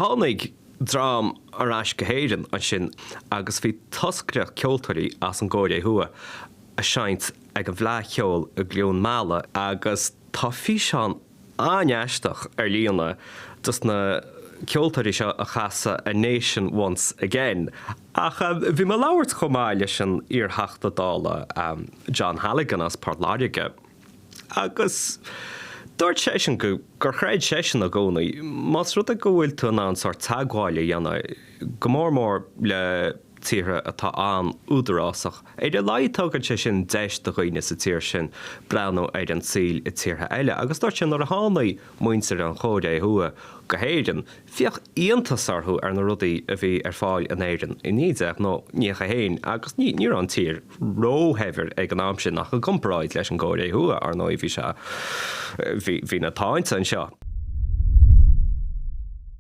tháinig drám arás go héireann an sin agus bhí toscreach ceoltóirí as an ggóir thua a seint ag an bhleá cheol a gluún mála agus tá fí seán aisteach líonna dus na ceoltóirí seo a chasa A Nation Once Again. Ach bhí me labhairt chomáile sin ar heachta dála John Halligan as parlaige. Agus dúirt sé sin gur chréid sé sin a gcónaí, más rud a gohfuil tú ná an sort teagháile dhéanana go mór le tíre atá an údarásach. Éidir leithtógad sé sin deis do roiine sa tír sin breanú éidir an síl I tíortha eile. Agus dúirt sin ar a hánaí muintear an chóide thua go héireann, fioch íontasarthú ar na rudaí a bhí ar fáil an éireann I níideach nó níocha héin, agus ní an tír róhefir ag an am sin nach go compráid leis an ggóide thua ar nó bhí na táinte an seo.